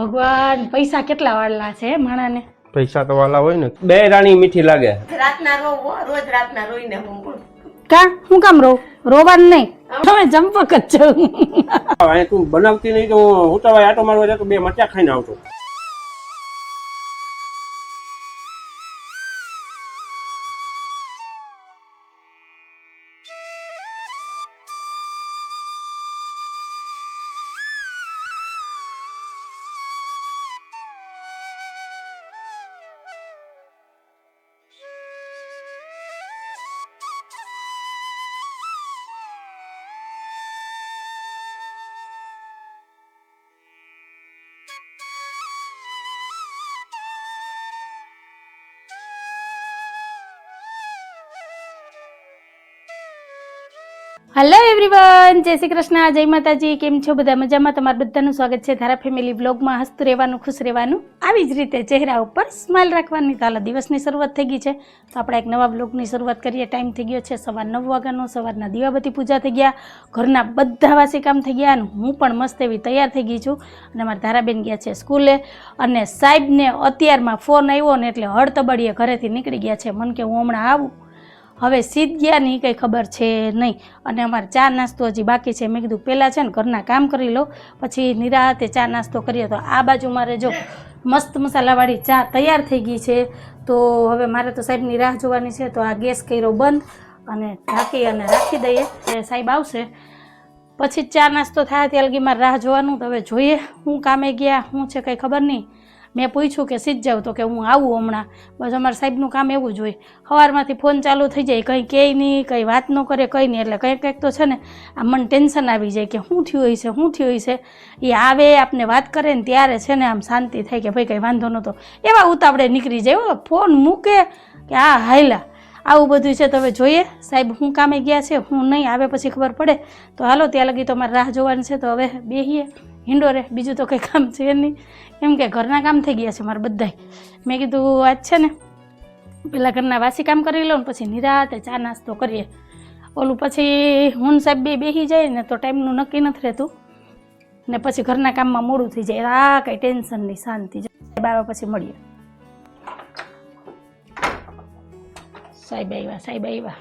ભગવાન પૈસા કેટલા વાળલા છે માણાને? પૈસા તો વાલા હોય ને. બે રાણી મીઠી લાગે. રાતના રોવો, રોજ રાતના રોઈને હું કા હું કામ રોવાનું નહીં, તમે જંપક જ છો. અહીં તું બનાવતી નહીં તો હું તો આટો મારવા જતો બે મરચા ખાઈને આવતો. હેલો એવરીવન, જય શ્રી કૃષ્ણ, જય માતાજી. કેમ છો બધા? મજામાં? તમારું બધાનું સ્વાગત છે ધારા ફેમિલી વ્લોગમાં. હસતું રહેવાનું, ખુશ રહેવાનું, આવી જ રીતે ચહેરા ઉપર સ્માઇલ રાખવાની. તો હાલ દિવસની શરૂઆત થઈ ગઈ છે, તો આપણે એક નવા વ્લોગની શરૂઆત કરીએ. ટાઈમ થઈ ગયો છે 9:15 વાગ્યાનો. સવારના દીવાબત્તી પૂજા થઈ ગયા, ઘરના બધા વાસી કામ થઈ ગયા, અને હું પણ મસ્ત એવી તૈયાર થઈ ગઈ છું. અને અમારા ધારાબેન ગયા છે સ્કૂલે, અને સાહેબને અત્યારમાં ફોન આવ્યો ને એટલે હળતબડીએ ઘરેથી નીકળી ગયા છે. મને કે હું હમણાં આવું, હવે સીધ ગયા નહીં કંઈ ખબર છે નહીં. અને અમારે ચા નાસ્તો હજી બાકી છે. મેં કીધું પહેલાં છે ને ઘરના કામ કરી લો, પછી નિરાતે ચા નાસ્તો કરીએ. તો આ બાજુ મારે જો મસ્ત મસાલાવાળી ચા તૈયાર થઈ ગઈ છે. તો હવે મારે તો સાહેબની રાહ જોવાની છે. તો આ ગેસ કર્યો બંધ અને ઢાંકી અને રાખી દઈએ. સાહેબ આવશે પછી ચા નાસ્તો થાય ત્યાં લગી મારે રાહ જોવાનું. તો હવે જોઈએ હું કામે ગયા, શું છે કંઈ ખબર નહીં. મેં પૂછ્યું કે સીધ જાઉં, તો કે હું આવું હમણાં. બસ અમારા સાહેબનું કામ એવું જ હોય, સવારમાંથી ફોન ચાલુ થઈ જાય, કંઈ કહે નહીં, કંઈ વાત ન કરે, કંઈ નહીં. એટલે કંઈક કંઈક તો છે ને આ મને ટેન્શન આવી જાય કે શું થયું હોય છે, શું થયું હોય છે. એ આવે આપને વાત કરે ને ત્યારે છે ને આમ શાંતિ થાય કે ભાઈ કંઈ વાંધો નહોતો. એવા ઉતાવળે નીકળી જાય, ફોન મૂકે કે હા હાયલા, આવું બધું છે. તો હવે જોઈએ સાહેબ હું કામે ગયા છે, હું નહીં, આવે પછી ખબર પડે. તો હાલો ત્યાં લગી તો મારે રાહ જોવાની છે. તો હવે બેહીએ હિંડોરે, બીજું તો કંઈ કામ છે નહીં, કેમ કે ઘરના કામ થઈ ગયા છે મારે બધાય. મેં કીધું આજ છે ને પહેલાં ઘરના વાસી કામ કરી લઉં ને પછી નિરાતે ચા નાસ્તો કરીએ. ઓલું પછી હું સાહેબ બેસી જાય ને તો ટાઈમનું નક્કી નથી રહેતું, ને પછી ઘરના કામમાં મોડું થઈ જાય. આ કંઈ ટેન્શન નહીં, શાંતિ. સાહેબ આવ્યા પછી મળીએ. સાહેબ આવ્યા, સાહેબ આવ્યા.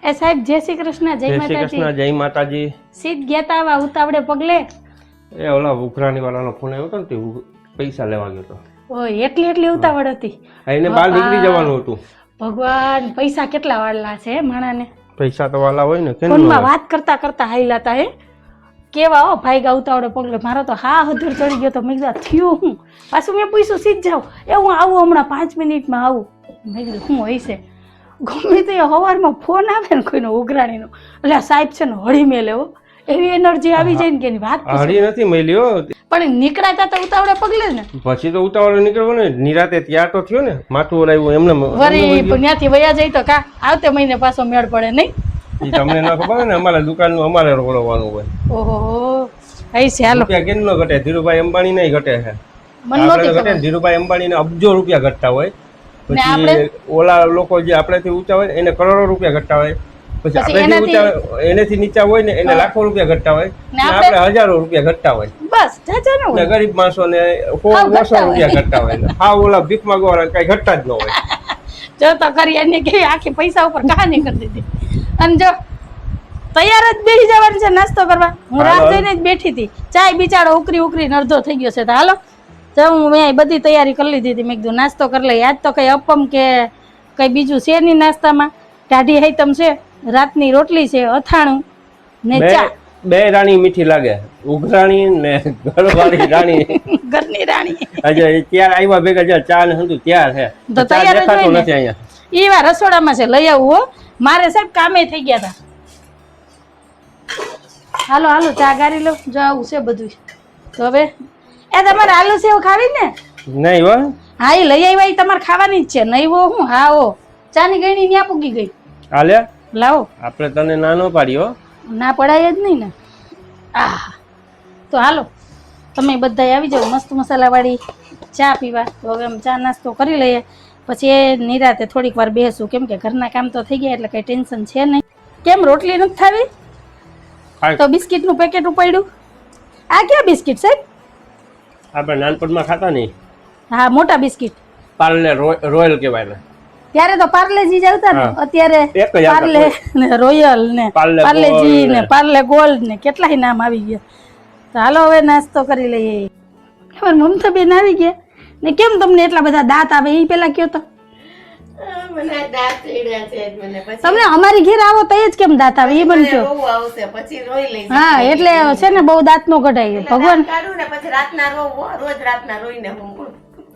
એ સાહેબ જય શ્રી કૃષ્ણ, જય માતાજી. જય માતાજી. સીધ ગયા તા આવા ઉતાવળે પગલે? એ ઓલા ઉઘરાણી વાળાનો ફોન આવ્યો હતો ને તે પૈસા લેવા ગયો હતો. ઓય એટલી ઉતાવળ હતી? એને બહાર નીકળી જવાનું હતું. ભગવાન પૈસા કેટલા વાળલા છે માણાને? પૈસા તો વાલા હોય ને. ફોનમાં વાત કરતા કરતા હાઈલાતા હે કેવા હો ભાઈ ગા ઉતાવળે પગલે. મારો તો હા હદુર ચડી ગયો. તો મેં કીધું થયું હું? પાછું મેં પૂછ્યું સીધ જાઉં? એ હું આવું હમણાં 5 મિનિટમાં આવું. મેં કીધું શું હોય છે, ગમે તે સવારમાં ફોન આવે ને કોઈનો ઉઘરાણીનો એટલે સાહેબ છે ને હળી મેલે હો, એવી એનર્જી આવી જાય ને કે એની વાત હળી નથી મળ્યો. પણ નીકળાતા તો ઉતાવળે પગલે ને. પછી તો ઉતાવળે નીકળવો ને, નિરાતે ત્યાર તો થયો ને, માથું ઓલાવ્યું એમને વરી ત્યાંથી વયા જાય તો કા આવતે મહિને પાછો મેળ પડે નહીં. ઈ તમને ન ખબર ને, અમારા દુકાનનું અમારે રોળવાનું હોય. ઓહો આઈ છે. હાલો રૂપિયા કેમ ન ઘટે? ધીરુભાઈ અંબાણી નહીં ઘટે છે. મને નહોતી ખબર. ધીરુભાઈ અંબાણી ને અબજો રૂપિયા ઘટતા હોય, પછી ઓલા લોકો જે આપણાથી ઊંચા હોય એને કરોડો રૂપિયા ઘટતા હોય, પછી આપણાથી ઊંચા એનેથી નીચા હોય ને એને લાખો રૂપિયા ઘટતા હોય, ને આપણે હજારો રૂપિયા ઘટતા હોય. બસ જાજા ન હોય. ગરીબ માણસો ને 100 રૂપિયા ઘટતા હોય. હા ઓલા ભીખ માંગવા કઈ ઘટતા જ ન હોય. જો તો કરી એને કે આખી પૈસા ઉપર કહાની કરી દીધી. અને જો તૈયાર જ બેસી જવાનું છે નાસ્તો કરવા. હું રાહ જોઈને જ બેઠી હતી. ચાય બિચારો ઉકરી અડધો થઈ ગયો છે. તો હાલો હું મેં બધી તૈયારી કરી લીધી હતી. મેં કીધું નાસ્તો કરી લઈએ. આજ તો કઈ અપમ કે કઈ બીજું છે નહીં નાસ્તામાં. ટાઢી આઈટમ છે, રાતની રોટલી છે, અથાણું ને ચા. બે રાણી મીઠી લાગે, ઉઘરાણી ને ઘરવાળી રાણી. ઘરની રાણી હજે ત્યાર આવ્યા ભેગા ચા ને હંધું ત્યાર છે. તો તૈયાર જ હોય નથી અહીંયા. ઈ વાર રસોડામાં છે, લઈ આવું હો. મારે સાહેબ કામે થઈ ગયા હતા. હાલો હાલો ચા ગારી લો, જો આવું છે બધું. તો હવે એ તમારે આલુ સેવ ખાવી ને? નહીં હો. હા એ લઈ આવ્યા, તમારે ખાવાની જ છે. નહીં હો હું? હા હો ચાની ગણી ત્યાં પૂગી ગઈ. હાલે લાવો. આપણે તને ના ન પાડ્યો, ના પડાય જ નહીં ને. આ તો હાલો તમે બધા આવી જાઓ મસ્ત મસાલાવાળી ચા પીવા. તો હવે અમે ચા નાસ્તો કરી લઈએ, પછી એ નિરાતે થોડીક વાર બેસું, કેમ કે ઘરના કામ તો થઈ ગયા એટલે કંઈ ટેન્શન છે નહીં. કેમ રોટલી નથી થાવી? તો બિસ્કિટનું પેકેટ ઉપાડ્યું આ ક્યાં બિસ્કિટ સાહેબ? આપણે નાનપણમાં ખાતા નહીં, હા મોટા બિસ્કિટ. પાર્લે રોયલ કહેવાય ને. ત્યારે તો પાર્લેજી જ આવતા ને, હા. અત્યારે એક જ આવતા. પાર્લે ને રોયલ ને પાર્લે પાર્લેજી ગોલ્ડ ને ને. પાર્લે ગોલ્ડ ને કેટલાય નામ આવી ગયા. તો હાલો હવે નાસ્તો કરી લઈએ. ખબર મમતા બેન આવી ગયા ને કેમ તમને એટલા બધા દાંત આવે એ પેલા કયો તો. મને આ દાંત ચડ્યા છે જ મને. પછી તમને અમારી ઘેર આવો તો જ કેમ દાંત આવે એ મને કયો. રોવું આવશે, પછી રોઈ લઈશ. હા એટલે છે ને બહુ દાંત નો કઢાય ભગવાન. દાંત કાઢું ને પછી રાતના રોવું, રોજ રાતના રોઈને હું બોલું.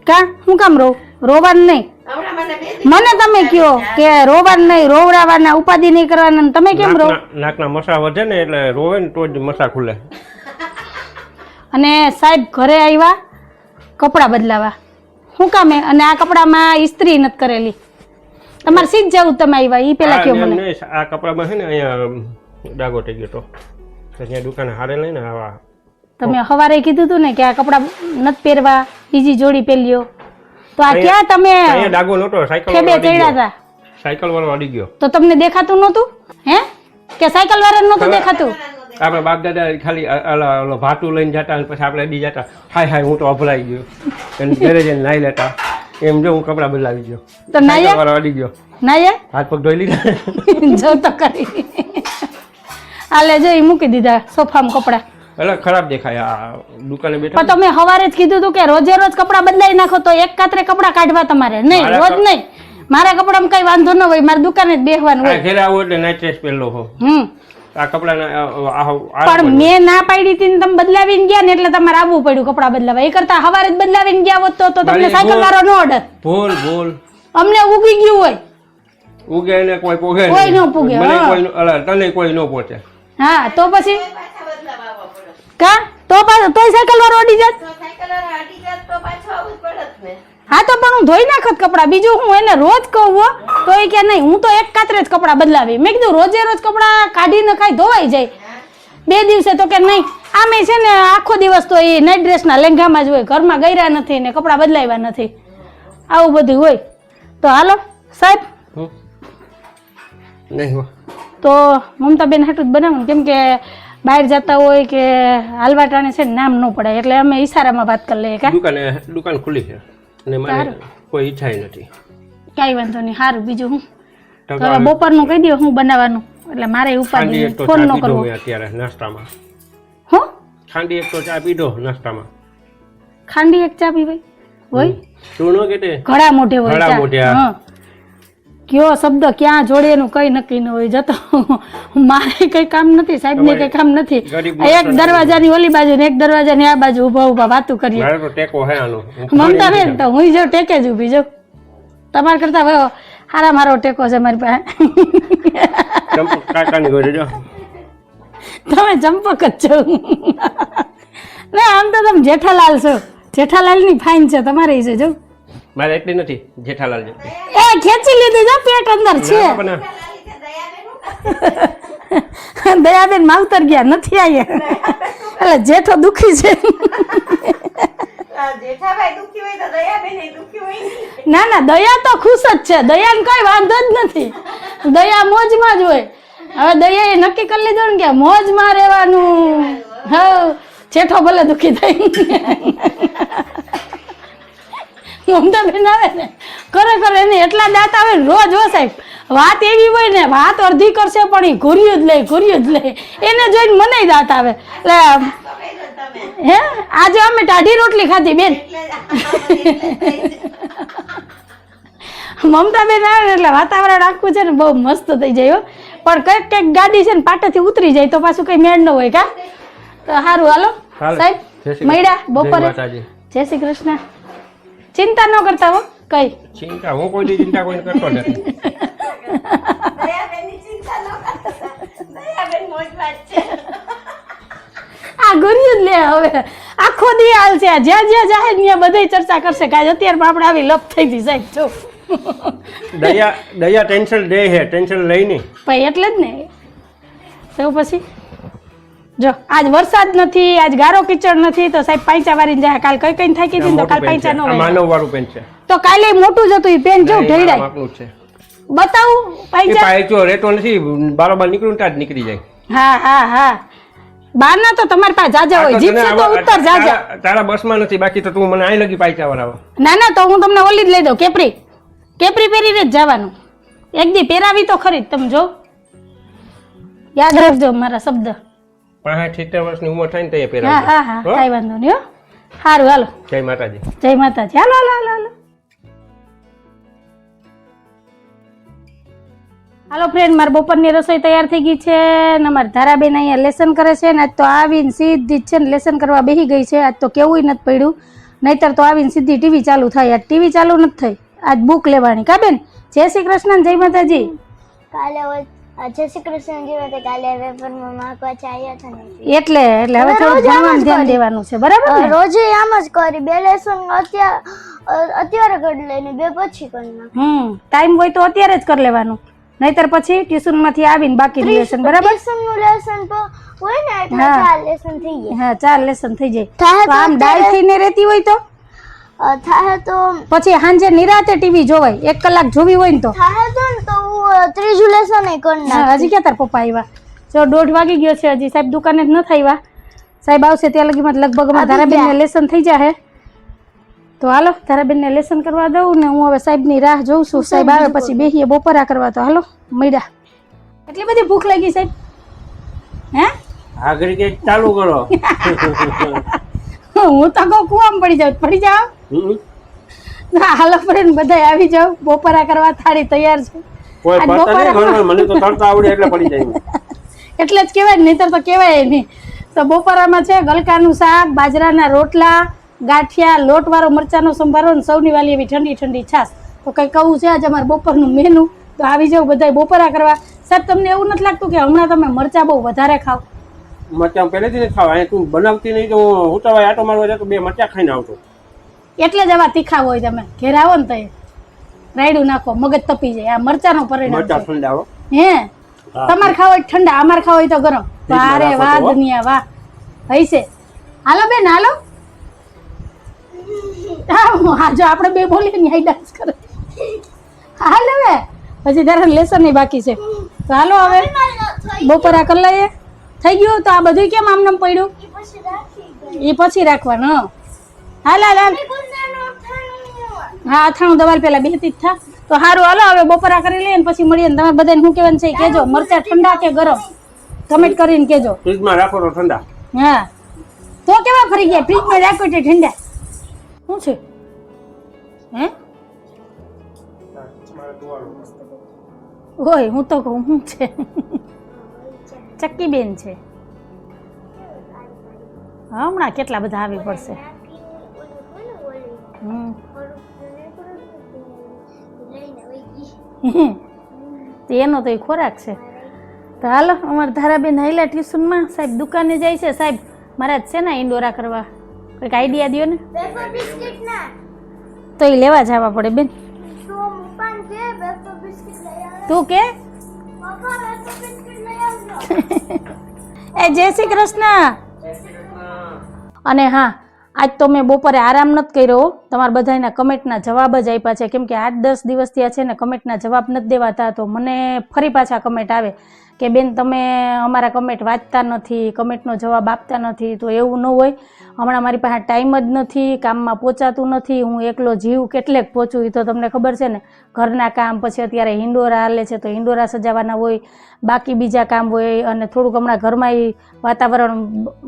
કા હું કામ રો રોવાનું નહીં. હમણાં મને બે મને તમે કયો કે રોવાનું નહીં, રોવડાવવાના, ઉપાધિ નહીં કરવાના, તમે કેમ રો? નાકના મસા વધે ને એટલે રોવે ને તો જ મસા ખુલે. અને સાહેબ ઘરે આવ્યા કપડાં બદલાવા, શું કામે? અને આ કપડામાં ઇસ્ત્રી નથી કરેલી. તમારે સીધ જવું તમે આવ્યા એ પેલા કયો મને. આ કપડામાં છે ને અહીંયા ડાઘો થઈ ગયો તો ત્યાં દુકાને હારે લઈને આવા. તમે સવારે કીધું હતું ને કે આ કપડાં નથી પહેરવા, બીજી જોડી પહેર્યો. તો આ ક્યાં તમે અહીંયા ડાઘો નહોતો, સાયકલ ખેબે વાળો અડી ચડ્યા ગયો. હતા? સાયકલ વાળો અડી ગયો. તો તમને દેખાતું નહોતું હે? કે સાયકલ વાળા નહોતું દેખાતું? આપણે બાપ દાદા ખાલી ઓલો ભાતું લઈને જતા અને પછી આપણે અડી જતા, હાય હાય હું તો અભરાઈ ગયો, અને ઘરે જઈને નાઈ લેતા. એમ જો હું કપડાં બદલાવી ગયો, તો સાયકલ નાયા વાળો અડી ગયો, નાયા હાથ પગ ધોઈ લીધા. જો તો કરી આલે જો ઈ મૂકી દીધા સોફામાં કપડાં. એટલે ખરાબ દેખાય. આ દુકાને બેઠા પણ તમે સવારે જ કીધું હતું કે રોજે રોજ કપડાં બદલાઈ નાખો, તો એક કાતરે કપડાં કાઢવા તમારે નહીં, મારા રોજ નહીં. મારા કપડામાં કઈ વાંધો ન હોય, મારે દુકાને જ બેસવાનું આ હોય. ઘરે આવો એટલે નાઇટ ડ્રેસ પહેરલો હો. આ કપડાના પણ મેં ના પાડી હતી ને તમે બદલાવીને ગયા ને એટલે તમારે આવવું પડ્યું કપડાં બદલાવા. એ કરતા સવારે જ બદલાવીને ગયા હોત તો તમને મારી સાયકલ વાળો ન અડત. ભૂલ ભૂલ અમને ઉગી ગયું હોય. ઉગે ને કોઈ પોગે કોઈ ન પૂગે, મને હા. કોઈ તને કોઈ ન પહોંચે. હા તો પછી પાછા બદલાવા આવવા પડે. કા તો તોય સાયકલ વાળો અડી જાત. તો સાયકલ વાળા અડી જાત તો પાછું આવવું જ પડત ને. હા તો પણ હું ધોઈ નાખત કપડાં. બીજું હું એને રોજ કહું હો, તો એ કે નહીં હું તો એક કાતરે જ કપડાં બદલાવી. મેં કીધું રોજે રોજ કપડાં કાઢી નખાય ધોવાઈ જાય 2 દિવસે. તો કે નહીં આમે છે ને આખો દિવસ તો એ નાઇટ ડ્રેસના લેંઘામાં જ હોય, ઘરમાં ગયરા નથી ને કપડાં બદલાવ્યા નથી, આવું બધું હોય. તો હાલો સાહેબ હમ. નહીં હો. તો મમતાબેન હાટું જ બનાવું, કેમ કે બહાર જતા હોય કે હાલવા ટાણે છે ને નામ ન પડાય, એટલે અમે ઈશારામાં વાત કરી લઈએ. કા દુકાન ખુલ્લી છે અને મને સારું. કોઈ ઈચ્છા નથી. કાંઈ વાંધો નહીં. સારું બીજું હું તો તો હવે બપોરનું કહી દો હું બનાવવાનું, એટલે મારે ખાંડી ઉપાધિ એક તો ફોન ચા ન પીધો કરવો. મેં અત્યારે નાસ્તામાં. હું ખાંડી એક તો ચા પીધો નાસ્તામાં. ખાંડી એક ચા પીવાય હોય? તું ન કેતે ઘડા મોઢે હોય ઘડા ચા. મોઢે, હા. હા. કયો શબ્દ ક્યાં જોડે એનું કઈ નક્કી ન હોય. જતો મારે કઈ કામ નથી, સાહેબ ને કઈ કામ નથી. ગરીબ એક દરવાજાની ઓલી બાજુ ને એક દરવાજાની આ બાજુ ઉભા ઉભા વાતું કરીએ. મારે તો ટેકો હે આનો. મમતા બેન તો હું જો ટેકે જ ઊભી જો. તમારા કરતા હવે હારા મારો ટેકો છે મારી પાસે. કાકાની ઘરે જો. તમે ચંપક જ છો. ના આમ તો તમે જેઠાલાલ છો. જેઠાલાલ ની ફાઇન છે તમારે છે જો. મારે એટલી નથી જેઠાલાલ જેટલી. એ ખેંચી લીધી જો, પેટ અંદર છે. ના, પણ દયાબેન માવતર ગયા નથી આયા. એટલે જેઠો દુખી છે. આ જેઠાભાઈ દુખી હોય તો દયાબેન દુખી હોય નહીં. ના ના દયા તો ખુશ જ છે, દયાને કઈ વાંધો જ નથી. દયા મોજમાં જ હોય. હવે દયાએ નક્કી કરી લીધું ને કે મોજમાં રહેવાનું. હા જેઠો ભલે દુખી થઈ. મમતા બેન આવે ને ખરેખર એને એટલા દાંત આવે ને રોજ હો સાહેબ. વાત એવી હોય ને વાત અડધી કરશે પણ એ ઘૂર્યું જ લે એને જોઈને મને દાંત આવે. એટલે તો કહેજો તમે. હે આજે અમે ટાઢી રોટલી ખાધી બેન. એટલે જ મમતા બેન આવે ને એટલે વાતાવરણ આખું છે ને બહુ મસ્ત થઈ જાય હો. પણ કઈક કઈક ગાડી છે ને પાટેથી ઉતરી જાય તો પાછું કઈ મેળ ન હોય. કા તો સારું હાલો હાલો. સાહેબ જય શ્રી મળ્યા કૃષ્ણ. બપોરે. જય માતાજી. જય શ્રી કૃષ્ણ. ચિંતા ન કરતા હો કઈ. ચિંતા હું કોઈ ચિંતા કોઈને કરતો નથી. દયાબેનની ચિંતા ન કરતા. દયાબેન મોજમાં જ છે. આ ગર્યું જ લે હવે આખો દી હાલ છે. જ્યાં જ્યાં જાહે ત્યાં બધાય ચર્ચા કરશે. કાંઈ અત્યારમાં આપણે આવી લપ થઈ ગઈ સાહેબ જો. દયા ટેન્શન દે હે, ટેન્શન લઈ નહીં. ભાઈ એટલે જ ને. તો પછી જો આજ વરસાદ નથી, આજ ગારો કીચડ નથી, તો સાહેબ પાંચા વારી જાય. કાલ કઈ કઈ થાકી હતી ને તો કાલ પાંચા ન આ હોય. માનવ વાળું પેન છે. તો કાલે મોટું જ હતું એ પેન જો ઢેડાય. માપનું જ છે. બતાવું એ પાંચા. પાયચો રેતો નથી, બારોબાર નીકળું ત્યાં જ નીકળી જાય. હા હા હા બારના તો તમારી પાસે જાજા હોય, જીપસે તો ઉત્તર જાજા. તારા બસમાં નથી, બાકી તો તું મને આઈ લગી પાછા વરાવા. ના ના, તો હું તમને ઓલી જ લઈ દઉં, કેપરી પહેરીને જ જવાનું. એક દી પહેરાવી તો ખરી જ, તમે જો યાદ રાખજો મારા શબ્દ. 65 વર્ષની ઉંમર થાય ને તો એ હા પહેરાવજો. હા હા, કાંઈ વાંધો નહીં હો. સારું, હાલો. જય માતાજી. જય માતાજી. હાલો હાલો હાલો હાલો. હાલો ફ્રેન્ડ, મારી બપોરની રસોઈ તૈયાર થઈ ગઈ છે ને અમારી ધારાબેન અહીંયા લેસન કરે છે ને આજ તો આવીને સીધી જ છે ને લેસન કરવા બેસી ગઈ છે. આજ તો કેવું નથી પડ્યું, નહીતર તો આવીને સીધી ટીવી ચાલુ થાય. આજ ટીવી ચાલુ નથી થઈ, આજ બુક લેવાની. કા બેન? જય શ્રી કૃષ્ણ, જય માતાજી. કાલે જય શ્રી કૃષ્ણ જીવતે કાલે પેપરમાં માર્ક વાંચા આવ્યા હતા ને એટલે હવે થોડું ભણવાનું ધ્યાન દેવાનું છે, બરાબર ને? રોજે આમ જ કરી, 2 લેસન અત્યારે કરી લઈને 2 પછી કરી નાખ. ટાઈમ હોય તો અત્યારે જ કરી લેવાનું, નહીતર પછી ટ્યુશન માંથી આવીને બાકી લેસન, બરાબર? ટ્યુશન નું લેસન તો હોય ને એટલે 4 લેસન થઈ જાય. હા, 4 લેસન થઈ જાય. થાય તો આમ ડાય થઈને રહેતી હોય તો થાય તો પછી સાંજે નિરાતે ટીવી જોવાય. 1 કલાક જોવી હોય ને તો થાય તો ને તો ત્રીજું લેસન એ કરી નાખ. હજી ક્યાં તાર પપ્પા આવ્યા? જો 1:30 વાગી ગયો છે, હજી સાહેબ દુકાને જ નથી આવ્યા. સાહેબ આવશે ત્યાં લગીમાં લગભગ અમારા ધારાબેનને લેસન થઈ જાય. તો હાલો ધારાબેનને લેસન કરવા દઉં ને હું હવે સાહેબની રાહ જોઉં છું. સાહેબ આવે પછી બેહીએ બપોરા કરવા. તો હાલો મળ્યા. એટલી બધી ભૂખ લાગી સાહેબ? હે આગળ કે ચાલુ કરો. હું તો કહું કુવામાં પડી જાવ. હાલો ફ્રેન્ડ, બધા આવી જાવ, બપોરા કરવા થાળી તૈયાર છે. કોઈ પડતા નહીં ઘરમાં, મને તો તરતા આવડે એટલે પડી જાય. એટલે જ કહેવાય, નહીતર તો કહેવાય નહીં. તો બપોરામાં છે ગલકાનું શાક, બાજરાના રોટલા, ગાંઠિયા, લોટવાળો મરચાનો સંભારો ને સૌની વાલી એવી ઠંડી ઠંડી છાશ. તો કંઈ કહું છે આજે અમારે બપોરનું મેનુ. તો આવી જાવ બધા બપોરા કરવા. સાહેબ તમને એવું નથી લાગતું કે હમણાં તમે મરચા બહુ વધારે ખાવ? મરચાં પહેલેથી નથી ખાવા. અહીં તું બનાવતી નહીં તો હું તો આટો મારવા જતો 2 મરચાં ખાઈને આવતો. એટલે જ આવા તીખા હોય. તમે ઘેર આવો ને તો રાયડું નાખો, મગજ તપી જાય. આ મરચાનો પરિણામ મરચાં છે. ઠંડા હો. હે તમારે ખાવ હોય ઠંડા, અમારે ખાવ હોય તો ગરમ. વારે વાહ દુનિયા વાહ. હૈસે હાલો બેન, હાલો. હા, જો આપણે બે બોલીએ ને ડાન્સ કરે. હાલ હવે હજી તારા લેસન નહીં બાકી છે. તો હાલો હવે બપોરા કરી લઈએ. થઈ ગયું? તો આ બધું કેમ આમનામ પડ્યું? એ પછી રાખવાનું. હાલ હાલ હાલ. હા, અથાણું દવાલ પેલા બેહતી જ થા. તો સારું, હાલો હવે બપોરા કરી લઈએ ને પછી મળીએ. ને તમારે બધાને શું કહેવાનું છે કહેજો, મરચા ઠંડા કે ગરમ કમેન્ટ કરીને કહેજો. ફ્રીજમાં રાખો તો ઠંડા. હા, તો કેવા ફરી ગયા? ફ્રીજમાં રાખો તે ઠંડા. શું છે? હે ઓય, હું તો કહું શું છે? ચક્કી બેન છે. હમણાં કેટલા બધા આવી પડશે. તો એનો તો એ ખોરાક છે. તો હાલો અમારા ધારાબેન હાઈલા ટ્યુશનમાં. સાહેબ દુકાને જાય છે. સાહેબ મારા જ છે ને ઇન્ડોરા કરવા, કંઈક આઈડિયા દો ને. પેપર બિસ્કિટ ના તો એ લેવા જવા પડે બેન. તો મુપાન કે પેપર બિસ્કિટ લઈ આવ. તું કે પપ્પા પેપર બિસ્કિટ લઈ આવજો. એ જય શ્રી કૃષ્ણ. અને હા, આજ તો મેં બપોરે આરામ નથી કર્યો. તમારા બધાના કમેન્ટના જવાબ જ આપ્યા છે, કેમ કે 8-10 દિવસથી આ છે ને કમેન્ટના જવાબ નથી દેવાતા. તો મને ફરી પાછા કમેન્ટ આવે કે બેન તમે અમારા કમેન્ટ વાંચતા નથી, કમેન્ટનો જવાબ આપતા નથી. તો એવું ન હોય. હમણાં મારી પાસે ટાઈમ જ નથી, કામમાં પહોંચાતું નથી. હું એકલો જીવ કેટલેક પહોંચું એ તો તમને ખબર છે ને. ઘરના કામ, પછી અત્યારે હિંડોરા હાલે છે તો હિંડોરા સજાવવાના હોય, બાકી બીજા કામ હોય, અને થોડુંક હમણાં ઘરમાં વાતાવરણ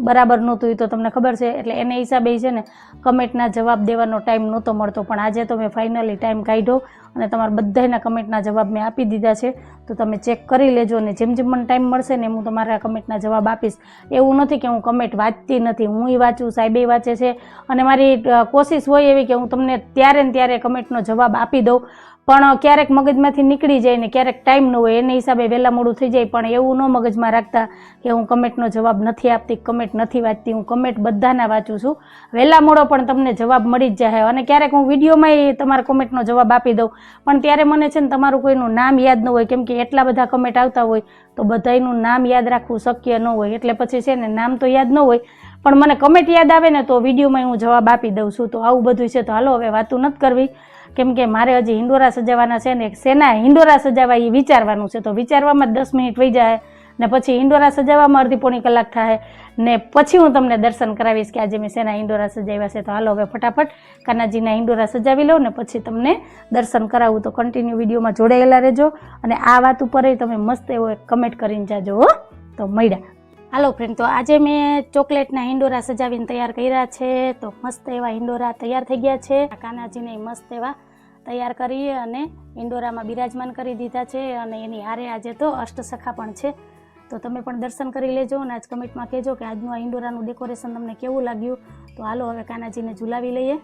બરાબર નહોતું એ તો તમને ખબર છે. એટલે એને હિસાબે છે ને કમેન્ટના જવાબ દેવાનો ટાઈમ નહોતો મળતો. પણ આજે તો મેં ફાઇનલી ટાઈમ કાઢ્યો અને તમારા બધાના કમેન્ટના જવાબ મેં આપી દીધા છે. તો તમે ચેક કરી લેજો અને જેમ જેમ મને ટાઈમ મળશે ને હું તમારા કમેન્ટના જવાબ આપીશ. એવું નથી કે હું કમેન્ટ વાંચતી નથી, હું વાંચું, સાહેબે વાંચે છે. અને મારી કોશિશ હોય એવી કે હું તમને ત્યારે ને ત્યારે કમેન્ટનો જવાબ આપી દઉં. પણ ક્યારેક મગજમાંથી નીકળી જાય ને ક્યારેક ટાઈમ ન હોય, એને હિસાબે વહેલા મોડું થઈ જાય. પણ એવું ન મગજમાં રાખતા કે હું કમેન્ટનો જવાબ નથી આપતી, કમેન્ટ નથી વાંચતી. હું કમેન્ટ બધાના વાંચું છું. વહેલા મોડો પણ તમને જવાબ મળી જ જાય. અને ક્યારેક હું વિડીયોમાં તમારા કમેન્ટનો જવાબ આપી દઉં, પણ ત્યારે મને છે ને તમારું કોઈનું નામ યાદ ન હોય, કેમ કે એટલા બધા કમેન્ટ આવતા હોય તો બધાનું નામ યાદ રાખવું શક્ય ન હોય. એટલે પછી છે ને નામ તો યાદ ન હોય, પણ મને કમેન્ટ યાદ આવે ને તો વિડીયોમાં હું જવાબ આપી દઉં છું. તો આવું બધું છે. તો હાલો હવે વાતું નથી કરવી, કેમ કે મારે હજી હિંડોરા સજાવવાના છે ને. શેના હિંડોરા સજાવવા એ વિચારવાનું છે. તો વિચારવામાં 10 મિનિટ વહી જાય ને પછી હિંડોરા સજાવવામાં અડધી પોણી કલાક થાય ને પછી હું તમને દર્શન કરાવીશ કે આજે મેં શેના હિંડોરા સજાવ્યા છે. તો હાલો હવે ફટાફટ કાનાજીના હિંડોરા સજાવી લઉં ને પછી તમને દર્શન કરાવું. તો કન્ટિન્યુ વિડીયોમાં જોડાયેલા રહેજો અને આ વાત ઉપર તમે મસ્ત એવો એક કમેન્ટ કરીને જાજો હો. તો મળ્યા. હાલો ફ્રેન્ડ, તો આજે મેં ચોકલેટના હિંડોરા સજાવીને તૈયાર કર્યા છે. તો મસ્ત એવા હિંડોરા તૈયાર થઈ ગયા છે. કાનાજીને મસ્ત એવા તૈયાર કરી અને હિંડોરામાં બિરાજમાન કરી દીધા છે અને એની હારે આજે તો અષ્ટસખા પણ છે. તો તમે પણ દર્શન કરી લેજો અને આજ કમેન્ટમાં કહેજો કે આજનું આ હિંડોરાનું ડેકોરેશન તમને કેવું લાગ્યું. તો હાલો હવે કાનાજીને ઝુલાવી લઈએ.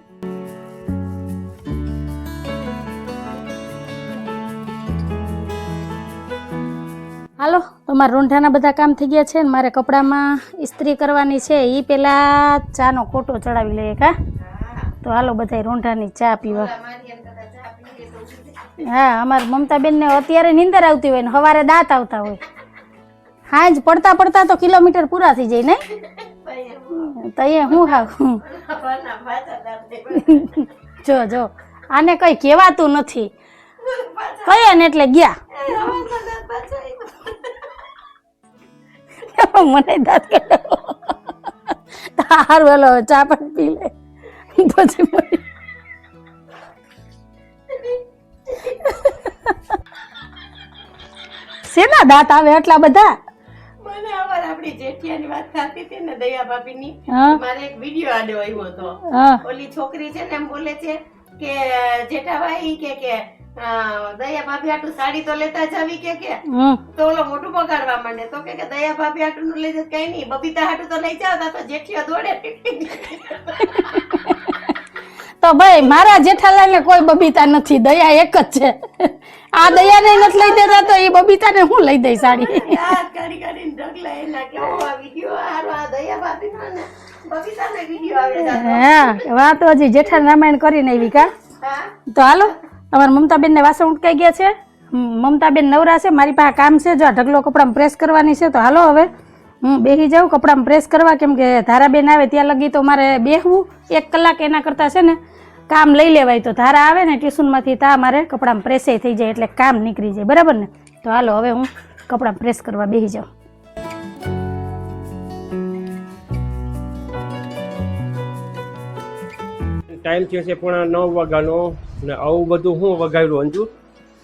હાલો, તમારા રોંઢાના બધા કામ થઈ ગયા છે ને મારે કપડામાં ઇસ્ત્રી કરવાની છે. એ પહેલાં ચાનો કોટો ચડાવી લઈએ કા. તો હાલો બધા રોંઢાની ચા પીવા. હા, અમારા મમતાબેનને અત્યારે નીંદર આવતી હોય ને સવારે દાંત આવતા હોય. હાજ પડતા પડતા તો કિલોમીટર પૂરા થઈ જાય ને. તો એ હું ખાવું જો આને કઈ કહેવાતું નથી. કયા ને એટલે ગયા. મને દાંત કાઢો. સારું હાલો ચા પણ પી લે પછી શેના દાંત આવે એટલા બધા? મને આવાર આપણી જેઠિયાની વાત થતી હતી ને દયા ભાભીની, હા. મારે એક વિડિયો આડો આવ્યો હતો. હા. ઓલી છોકરી છે ને એમ બોલે છે કે જેઠાભાઈ કે દયા ભાભી આટલું સાડી તો લેતા જાવી કે તો ઓલો મોટું બગાડવા માંડે. તો કે દયા ભાભી આટલું નું લઈ જાય કઈ નહીં, બબીતા હાટું તો લઈ જાવ. તો જેઠિયા દોડે. તો ભાઈ મારા જેઠાલાલ ને કોઈ બબીતા નથી, દયા એક જ છે. આ દયા ને નથી લઈ દેતા તો એ બબીતા ને હું લઈ દઈ સાડી. યાદ કરી કરીને ઢગલા એના કેવો આ વિડિયો હારો આ દયા ભાભી નો ને બબીતા નો વિડિયો આવે છે. હા, વાત હજી જેઠાલ રામાયણ કરીને આવી કા. હા, તો હાલો અમારા મમતાબેન ને વાસણ ઉટકાઈ ગયા છે. મમતાબેન નવરા છે, મારી પાસે કામ છે. જો આ ઢગલો કપડામાં પ્રેસ કરવાની છે. તો હાલો હવે હું બેસી જાઉં કપડામાં પ્રેસ કરવા, કેમ કે ધારાબેન આવે ત્યાં લગી તો મારે બેસવું 1 કલાક. એના કરતાં છે ને કામ લઈ લેવાય. તો ધારા આવે ને ટ્યુશનમાંથી ત્યાં મારે કપડામાં પ્રેસે થઈ જાય એટલે કામ નીકળી જાય. બરાબર ને? તો હાલો હવે હું કપડાં પ્રેસ કરવા બેસી જાઉં. ટાઈમ થયો છે 9:30 વાગ્યાનો ને આવું બધું હું વગાડ્યું અંજુ.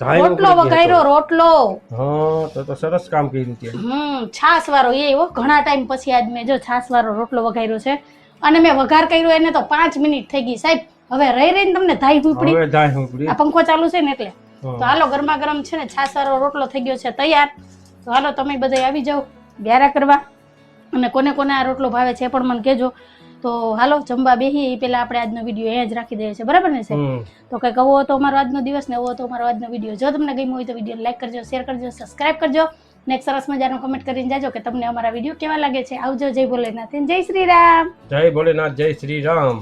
રોટલો વઘાર્યો રોટલો. હા, તો સરસ કામ કર્યું છે. છાસ વાળો એ હો ઘણા ટાઈમ પછી આજ મેં જો છાસ વાળો રોટલો વઘાર્યો છે અને મેં વઘાર કર્યો એને તો 5 મિનિટ થઈ ગઈ સાહેબ. હવે રહી રહીને તમને ધાઈ ઉપડી. આ પંખો ચાલુ છે ને એટલે. તો હાલો ગરમા ગરમ છે ને છાસ વાળો રોટલો થઈ ગયો છે તૈયાર. તો હાલો તમે બધા આવી જાઓ વ્યારા કરવા અને કોને કોને આ રોટલો ભાવે છે પણ મને કહેજો. તો હાલો જમવા બેહી એ પેલા આપણે આજનો વિડીયો અહીંયા જ રાખી દઈએ છીએ. બરાબર ને સાહેબ? તો કંઈક આવો હતો અમારો આજનો દિવસ ને આવો હતો અમારો આજનો વિડીયો. જો તમને ગમ્યો હોય તો વિડીયો લાઈક કરજો, શેર કરજો, સબસ્ક્રાઇબ કરજો ને એક સરસ મજાનો કમેન્ટ કરીને જાજો કે તમને અમારા વિડીયો કેવા લાગે છે. આવજો. જય ભોલેનાથ, જય શ્રી રામ. જય ભોલેનાથ, જય શ્રી રામ.